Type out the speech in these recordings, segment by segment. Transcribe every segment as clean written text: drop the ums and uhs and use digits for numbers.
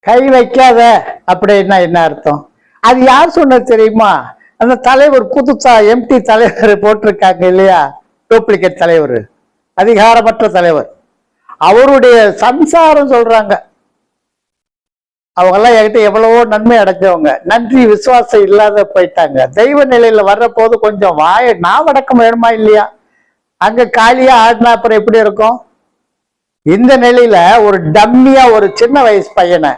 கை வைக்காத அப்படின்னா என்ன அர்த்தம்? அது யார் சொன்னது தெரியுமா? அந்த தலைவர் புதுசா எம்டி தலைவர் போட்டிருக்காங்க இல்லையா, டூப்ளிகேட் தலைவர், அதிகாரமற்ற தலைவர், அவருடைய சம்சாரம் சொல்றாங்க. அவங்க எல்லாம் என்கிட்ட எவ்வளவோ நன்மை அடைஞ்சவங்க, நன்றி விசுவாசம் இல்லாத போயிட்டாங்க. தெய்வ நிலையில வர்ற போது கொஞ்சம் நாவடக்கம் வேணுமா இல்லையா? அங்க காலியா ஆடினா அப்புறம் எப்படி இருக்கும்? இந்த நிலையில ஒரு டம்மியா ஒரு சின்ன வயசு பையனை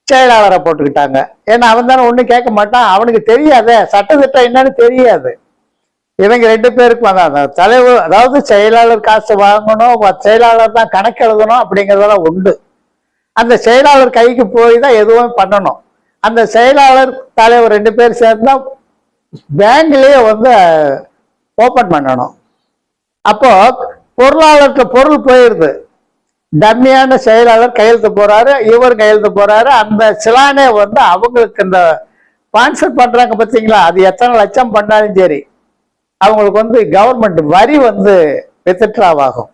செயலாளரை போட்டுக்கிட்டாங்க. ஏன்னா அவன் தானே ஒண்ணும் கேட்க மாட்டான், அவனுக்கு தெரியாத சட்டத்திட்டம் என்னன்னு தெரியாது. இவங்க 2 பேருக்கும் அதான் தலைவர், அதாவது செயலாளர் காசு வாங்கணும், செயலாளர் தான் கணக்கு எழுதணும் அப்படிங்கிறதெல்லாம் உண்டு. அந்த செயலாளர் கைக்கு போய் தான் எதுவும் பண்ணணும். அந்த செயலாளர் தலைவர் 2 பேர் சேர்ந்தா பேங்க்லயே ஓபன் பண்ணணும். அப்போ பொருளாளர்கிட்ட பொருள் போயிருது, டம்மியான செயலாளர் கையெழுத்து போறாரு, இவர் கையெழுத்து போறாரு. அந்த சிலானே அவங்களுக்கு இந்த ஸ்பான்சர் பண்றாங்க பார்த்தீங்களா, அது எத்தனை லட்சம் பண்ணாலும் சரி அவங்களுக்கு கவர்மெண்ட் வரி வித்ட்ராவாகும்.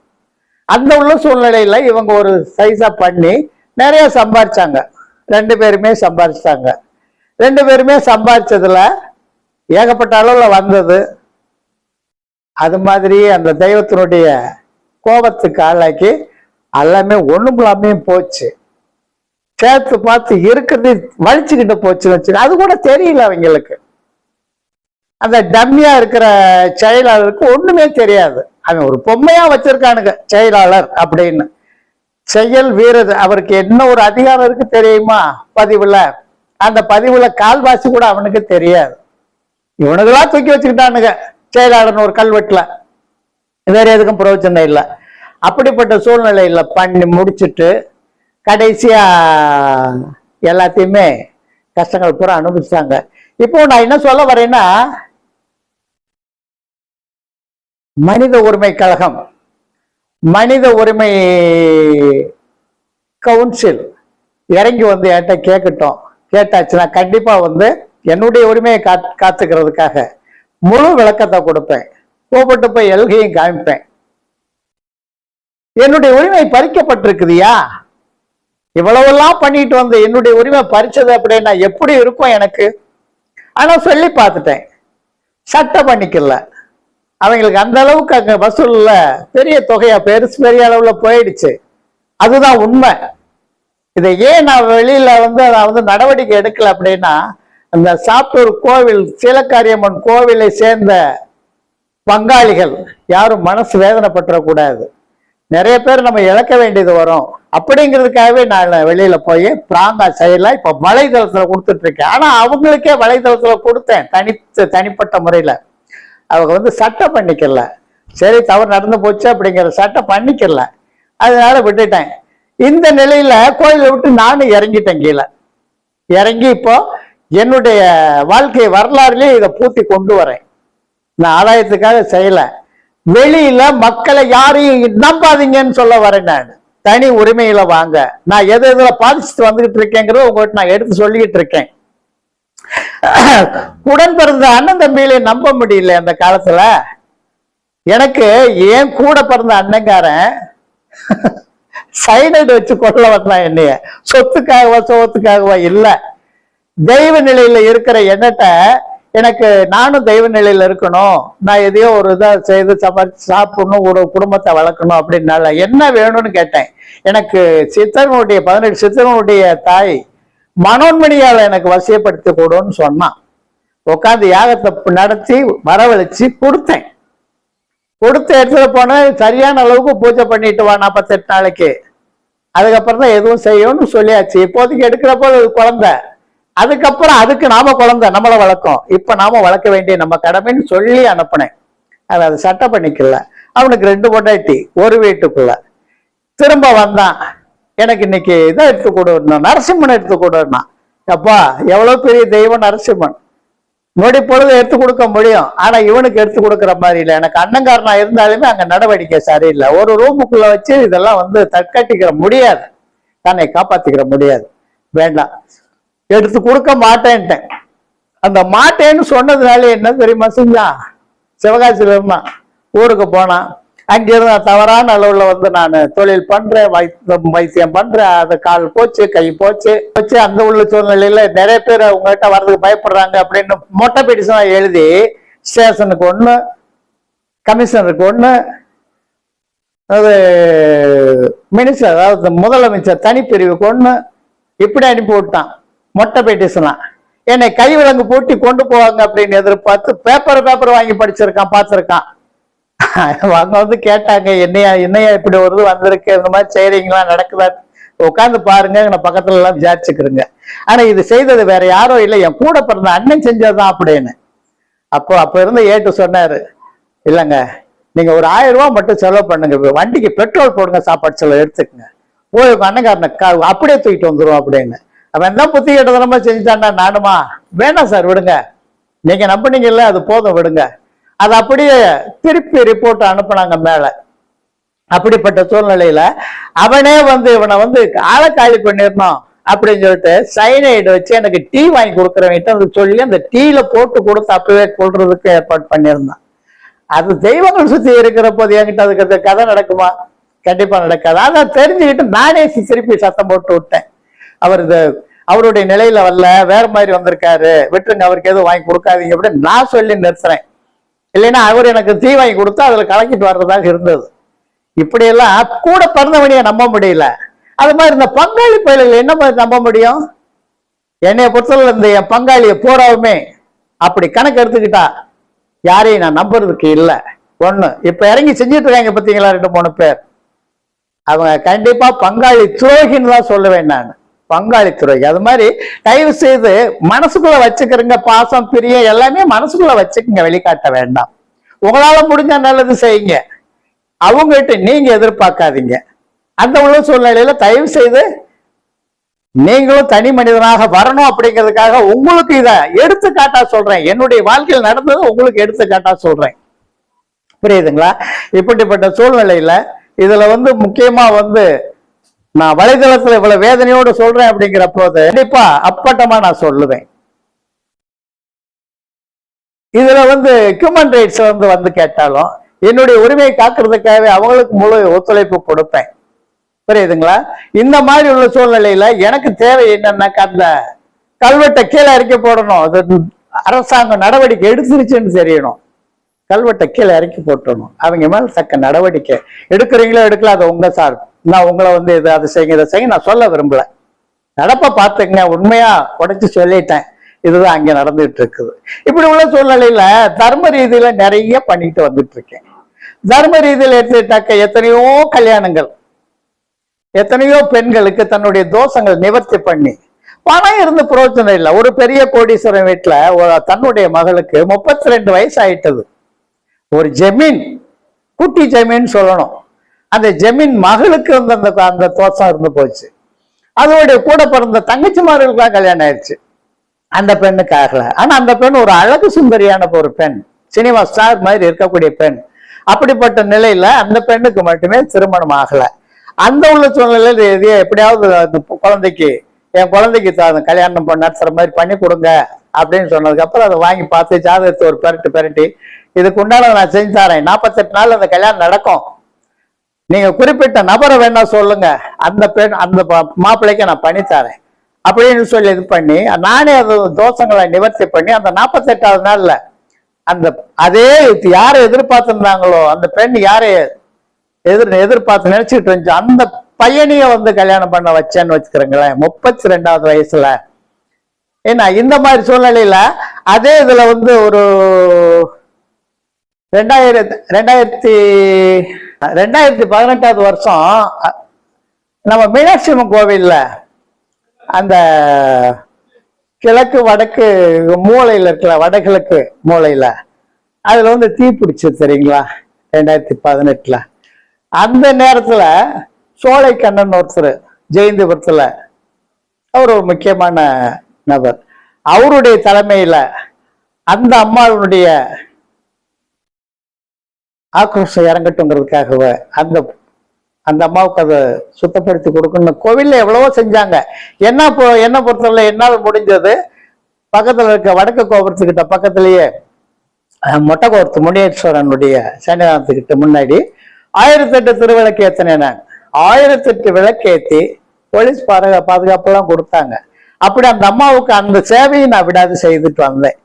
அந்த உள்ள சூழ்நிலையில இவங்க ஒரு சைஸா பண்ணி நிறைய சம்பாரிச்சாங்க. 2 பேருமே சம்பாரிச்சாங்க. 2 பேருமே சம்பாரிச்சதுல ஏகப்பட்ட அளவுல வந்தது. அது மாதிரி அந்த தெய்வத்தினுடைய கோபத்துக்கு ஆளாக்கி எல்லாமே ஒண்ணுமில்லாமே போச்சு. சேர்த்து பார்த்து இருக்கிறது வலிச்சுக்கிட்டு போச்சுன்னு வச்சு, அது கூட தெரியல அவங்களுக்கு. அந்த டம்மியா இருக்கிற செயலாளருக்கு ஒண்ணுமே தெரியாது. அவன் ஒரு பொம்மையா வச்சிருக்கானுங்க செயலாளர் அப்படின்னு. செயல் வீரர், அவருக்கு என்ன ஒரு அதிகாரம் இருக்கு தெரியுமா பதிவுல? அந்த பதிவுல கால்வாசி கூட அவனுக்கு தெரியாது. இவனுங்களா தூக்கி வச்சுக்கிட்டானுங்க செயலாளர்னு ஒரு கல்வெட்டுல, வேற எதுக்கும் பிரயோஜனம் இல்லை. அப்படிப்பட்ட சூழ்நிலையில பண்ணி முடிச்சுட்டு கடைசியா எல்லாத்தையுமே கஷ்டங்கள் பூரா அனுபவிச்சாங்க. இப்போ நான் என்ன சொல்ல வரேன்னா, மனித உரிமை கழகம், மனித உரிமை கவுன்சில் இறங்கி என்கிட்ட கேட்கட்டும். கேட்டாச்சுன்னா கண்டிப்பா என்னுடைய உரிமையை காத்துக்கிறதுக்காக முழு விளக்கத்தை கொடுப்பேன். கூப்பிட்டு போய் எல்கையும் காமிப்பேன். என்னுடைய உரிமை பறிக்கப்பட்டிருக்குதியா, இவ்வளவெல்லாம் பண்ணிட்டு என்னுடைய உரிமை பறிச்சது அப்படின்னா எப்படி இருக்கும் எனக்கு? ஆனா சொல்லி பார்த்துட்டேன், சட்டம் பண்ணிக்கல. அவங்களுக்கு அந்த அளவுக்கு அங்க வசூல்ல பெரிய தொகையா பெரிய அளவுல போயிடுச்சு. அதுதான் உண்மை. இதை ஏன் நான் வெளியில நான் நடவடிக்கை எடுக்கல அப்படின்னா, அந்த சாத்தூர் கோவில் சீலக்காரியம்மன் கோவிலை சேர்ந்த பங்காளிகள் யாரும் மனசு வேதனைப்பட்டுறக்கூடாது. நிறைய பேர் நம்ம இழக்க வேண்டியது வரும் அப்படிங்கிறதுக்காகவே நான் வெளியில போய் பிராங்கா செயலா இப்ப வலைதளத்துல கொடுத்துட்டு இருக்கேன். ஆனா அவங்களுக்கே வலைதளத்துல கொடுத்தேன் தனிப்பட்ட முறையில. அவங்க சட்டம் பண்ணிக்கல. சரி, தவறு நடந்து போச்சு அப்படிங்கிற சட்டம் பண்ணிக்கல, அதனால விட்டுட்டேன். இந்த நிலையில கோயிலை விட்டு நானும் இறங்கிட்டேன். கீழே இறங்கி இப்போ என்னுடைய வாழ்க்கை வரலாறுலயே இதை பூர்த்தி கொண்டு வரேன். நான் ஆதாயத்துக்காக செய்யல. வெளியில மக்களை யாரையும் நம்பாதீங்கன்னு சொல்ல வரேன். நான் தனி உரிமையில வாங்க. நான் எது எதுல பாதிச்சுட்டு வந்துகிட்டு இருக்கேங்கிறத உங்கள்கிட்ட நான் எடுத்து சொல்லிக்கிட்டு இருக்கேன். உடன் பிறந்த அண்ணன் தம்பியில நம்ப முடியல. அந்த காலத்துல எனக்கு ஏன் கூட பிறந்த அண்ணங்காரன் சைனைடு வச்சு கொள்ள வந்தான் என்னைய. சொத்துக்காகவா சோத்துக்காகவா இல்ல, தெய்வ நிலையில இருக்கிற எண்ணத்தை எனக்கு நானும் தெய்வ நிலையில இருக்கணும், நான் எதையோ ஒரு இதை செய்து சம்பாதிச்சு சாப்பிடணும், ஒரு குடும்பத்தை வளர்க்கணும் அப்படின்னால என்ன வேணும்னு கேட்டேன். எனக்கு சித்தர்களுடைய 18 சித்தர்களுடைய தாய் மனோன்மணியால எனக்கு வசியப்படுத்தி கூடுன்னு சொன்னான். உட்காந்து யாகத்தை நடத்தி வரவழைச்சு கொடுத்தேன். கொடுத்த இடத்துல போன சரியான அளவுக்கு பூஜை பண்ணிட்டு வா 48 நாளைக்கு. அதுக்கப்புறம் தான் எதுவும் செய்யணும்னு சொல்லியாச்சு. இப்போதைக்கு எடுக்கிறப்போ அது குழந்தை, அதுக்கப்புறம் அதுக்கு நாம குழந்தை நம்மளை வளர்க்கும். இப்ப நாம வளர்க்க வேண்டிய நம்ம கடமைன்னு சொல்லி அனுப்பினேன். அது சட்டம் பண்ணிக்கல. அவனுக்கு 2 பொண்டாட்டி ஒரு வீட்டுக்குள்ள. திரும்ப வந்தான், எனக்கு இன்னைக்கு இதை எடுத்து கொடுனா, நரசிம்மன் எடுத்து கொடுனா. அப்பா எவ்வளவு பெரிய தெய்வம் நரசிம்மன், நொடி பொழுது எடுத்து கொடுக்க முடியும். ஆனா இவனுக்கு எடுத்து கொடுக்குற மாதிரி இல்லை. எனக்கு அண்ணங்காரனா இருந்தாலுமே அங்க நடவடிக்கை சரியில்லை. ஒரு ரூமுக்குள்ள வச்சு இதெல்லாம் தற்காட்டிக்கிற முடியாது, தன்னை காப்பாத்திக்கிற முடியாது. வேண்டாம், எடுத்து கொடுக்க மாட்டேன்ட்டேன். அந்த மாட்டேன்னு சொன்னதுனால என்ன தெரியுமா செஞ்சான்? சிவகாசியில இருந்தான், ஊருக்கு போனான். அங்கிருந்து தவறான அளவுல வந்து நான் தொழில் பண்றேன், வைத்தியம் பண்றேன், அது கால் போச்சு, கை போச்சு போச்சு. அந்த உள்ள சூழ்நிலையில நிறைய பேர் உங்ககிட்ட வர்றதுக்கு பயப்படுறாங்க அப்படின்னு மொட்டை பெட்டிஷன் எழுதி ஸ்டேஷனுக்கு ஒண்ணு, கமிஷனருக்கு ஒண்ணு, அது மினிஸ்டர் அதாவது முதலமைச்சர் தனிப்பிரிவுக்கு ஒண்ணு, இப்படி அனுப்பி விட்டான் மொட்டை பெட்டிஷனா. என்னை கை விலங்கு பூட்டி கொண்டு போவாங்க அப்படின்னு எதிர்பார்த்து பேப்பர் வாங்கி படிச்சிருக்கான், பார்த்திருக்கான். அவங்க வந்து கேட்டாங்க, என்னையா இப்படி ஒரு வந்திருக்கு, இந்த மாதிரி செய்றீங்களா, நடக்குதா, உட்காந்து பாருங்க, நான் பக்கத்துல எல்லாம் விசாரிச்சுக்கிறேங்க. ஆனா இது செய்தது வேற யாரோ இல்லை, என் கூட பிறந்த அண்ணன் செஞ்சதுதான் அப்படின்னு. அப்ப இருந்து ஏட்டு சொன்னாரு, இல்லைங்க நீங்க ஒரு 1000 ரூபாய் மட்டும் செலவு பண்ணுங்க, வண்டிக்கு பெட்ரோல் போடுங்க, சாப்பாடு செலவு எடுத்துக்கங்க, போய் உங்க அண்ணங்காரனை அப்படியே தூக்கிட்டு வந்துடும் அப்படின்னு. அவன் தான் புத்தி கேட்டதனமா செஞ்சுட்டான்னா நானுமா, வேணாம் சார் விடுங்க, நீங்க நம்பினீங்கல்ல அது போதும் விடுங்க. அது அப்படியே திருப்பி ரிப்போர்ட் அனுப்புனாங்க மேல. அப்படிப்பட்ட சூழ்நிலையில அவனே வந்து இவனை வந்து ஆளை காலி பண்ணிடணும் அப்படின்னு சொல்லிட்டு சைனைடு வச்சு எனக்கு டீ வாங்கி கொடுக்குறவங்கிட்ட சொல்லி அந்த டீல போட்டு கொடுத்து அப்பவே கொள்றதுக்கு ஏற்பாடு பண்ணியிருந்தான். அது தெய்வங்கள் சுத்தி இருக்கிற போது என்கிட்ட அதுக்கு கதை நடக்குமா? கண்டிப்பா நடக்காது. அதான் தெரிஞ்சுக்கிட்டு நானே திருப்பி சத்தம் போட்டு விட்டேன். அவருடைய நிலையில வரல, வேற மாதிரி வந்திருக்காரு, விட்டுருங்க, அவருக்கு எதுவும் வாங்கி கொடுக்காதீங்க அப்படின்னு நான் சொல்லி நிறுத்துறேன். இல்லைன்னா அவர் எனக்கு தீ வாங்கி கொடுத்தா அதுல கலக்கிட்டு வர்றதாக இருந்தது. இப்படியெல்லாம் கூட பிறந்தவனைய நம்ப முடியல. அது மாதிரி இந்த பங்காளி பயில்கள் என்ன மாதிரி நம்ப முடியும்? என்னைய பொறுத்தவரை இந்த என் பங்காளியை போறாவுமே அப்படி கணக்கு எடுத்துக்கிட்டா யாரையும் நான் நம்புறதுக்கு இல்லை. ஒண்ணு இப்ப இறங்கி செஞ்சுட்டு இருக்காங்க பாத்தீங்களா 2-3 பேர், அவங்க கண்டிப்பா பங்காளி துரோகின்னு தான் சொல்லுவேன் நான். பங்காளி துரோகி. அது மாதிரி தயவு செய்து மனசுக்குள்ள வச்சுக்கிறங்க, பாசம் பிரியம் எல்லாமே மனசுக்குள்ள வச்சுக்கங்க, வெளிக்காட்ட வேண்டாம். உங்களால முடிஞ்ச நல்லது செய்யுங்க, அவங்ககிட்ட நீங்க எதிர்பார்க்காதீங்க. அந்த உள்ள சூழ்நிலையில தயவு செய்து நீங்களும் தனி மனிதனாக வரணும் அப்படிங்கிறதுக்காக உங்களுக்கு இதை எடுத்துக்காட்டா சொல்றேன். என்னுடைய வாழ்க்கையில் நடந்தது உங்களுக்கு எடுத்துக்காட்டா சொல்றேன். புரியுதுங்களா? இப்படிப்பட்ட சூழ்நிலையில இதுல வந்து முக்கியமா வந்து நான் வலைதளத்துல இவ்வளவு வேதனையோடு சொல்றேன் அப்படிங்கிற போது கண்டிப்பா அப்பட்டமா நான் சொல்லுவேன். இதுல வந்து ஹியூமன் ரைட்ஸ் வந்து கேட்டாலும் என்னுடைய உரிமையை காக்குறதுக்காகவே அவங்களுக்கு முழு ஒத்துழைப்பு கொடுப்பேன். புரியுதுங்களா? இந்த மாதிரி உள்ள சூழ்நிலையில எனக்கு தேவை என்னன்னாக்கா அந்த கல்வெட்டை கீழே இறக்கி போடணும். அது அரசாங்கம் நடவடிக்கை எடுத்துருச்சுன்னு தெரியணும். கல்வெட்டை கீழே இறக்கி போட்டணும். அவங்க மேல தக்க நடவடிக்கை எடுக்கிறீங்களோ எடுக்கல, அது உங்க சார். நான் உங்களை வந்து இது அதை செய்யுங்க இதை செய்ய நான் சொல்ல விரும்பல. நடப்ப பார்த்துங்க, உண்மையா உடைச்சு சொல்லிட்டேன். இதுதான் அங்க நடந்துட்டு இருக்குது. இப்படி உள்ள சூழ்நிலையில தர்ம ரீதியில நிறைய பண்ணிட்டு வந்துட்டு இருக்கேன். தர்ம ரீதியில எடுத்துட்டாக்க எத்தனையோ கல்யாணங்கள், எத்தனையோ பெண்களுக்கு தன்னுடைய தோஷங்கள் நிவர்த்தி பண்ணி பணம் இருந்து பிரயோஜனம் இல்லை. ஒரு பெரிய கோடீஸ்வரன் வீட்டுல தன்னுடைய மகளுக்கு 32 வயசு ஆயிட்டது. ஒரு ஜமீன், குட்டி ஜமீன் சொல்லணும், அந்த ஜமீன் மகளுக்கு வந்து அந்த தோஷம் இருந்து போச்சு. அதோடைய கூட பிறந்த தங்கச்சிமார்களுக்கெல்லாம் கல்யாணம் ஆயிடுச்சு. அந்த பெண்ணுக்கு ஆகல. ஆனா அந்த பெண் ஒரு அழகு சுந்தரியான ஒரு பெண், சினிமா ஸ்டார் மாதிரி இருக்கக்கூடிய பெண். அப்படிப்பட்ட நிலையில அந்த பெண்ணுக்கு மட்டுமே திருமணம் ஆகல. அந்த உள்ள சூழ்நிலையில எப்படியாவது அந்த குழந்தைக்கு, என் குழந்தைக்கு கல்யாணம் நடத்துற மாதிரி பண்ணி கொடுங்க அப்படின்னு சொன்னதுக்கு அப்புறம் அதை வாங்கி பார்த்து ஜாதகத்தை ஒரு பெரட்டி இதுக்கு உண்டான நான் செஞ்சு தரேன், 48 நாள் அந்த கல்யாணம் நடக்கும், நீங்க குறிப்பிட்ட நபரை வேணா சொல்லுங்க, அந்த பெண் அந்த மாப்பிள்ளைக்கு நான் பண்ணித்தரேன் அப்படின்னு சொல்லி இது பண்ணி நானே அது தோஷங்களை நிவர்த்தி பண்ணி அந்த 48வது நாள்ல அந்த அதே யாரை எதிர்பார்த்திருந்தாங்களோ அந்த பெண் யாரை எதிர்பார்த்து நினைச்சுட்டு இருந்துச்சு அந்த பையனைய வந்து கல்யாணம் பண்ண வச்சேன்னு வச்சுக்கிறேங்களேன் 32வது வயசுல. ஏன்னா இந்த மாதிரி சூழ்நிலையில அதே இதுல வந்து ஒரு 2018வது வருஷம் நம்ம மீனாட்சி அம்மன் கோவில்ல அந்த கிழக்கு வடக்கு மூலையில இருக்கல, வடகிழக்கு மூலையில அதுல வந்து தீ பிடிச்சு தெரியுங்களா 2018ல. அந்த நேரத்துல சோலைக்கண்ணன் ஒருத்தர் ஜெயந்திபுரத்துல, அவர் ஒரு முக்கியமான நபர், அவருடைய தலைமையில அந்த அம்மாவுடைய ஆக்ரோஷம் இறங்கட்டுங்கிறதுக்காகவே அந்த அம்மாவுக்கு அதை சுத்தப்படுத்தி கொடுக்கணும். கோவில்ல எவ்வளவோ செஞ்சாங்க. என்ன பொறுத்தவரை என்னால் முடிஞ்சது பக்கத்துல இருக்க வடக்கு கோபுரத்துக்கிட்ட பக்கத்திலேயே மொட்டை கோபுரத்து முனீஸ்வரனுடைய சன்னிதானத்துக்கிட்ட முன்னாடி 1008 திருவிளக்கு ஏத்தினேன். 1008 விளக்கேத்தி போலீஸ் பாதுகாப்பு எல்லாம் கொடுத்தாங்க. அப்படி அந்த அம்மாவுக்கு அந்த சேவையை நான் விடாது செய்துட்டு வந்தேன்.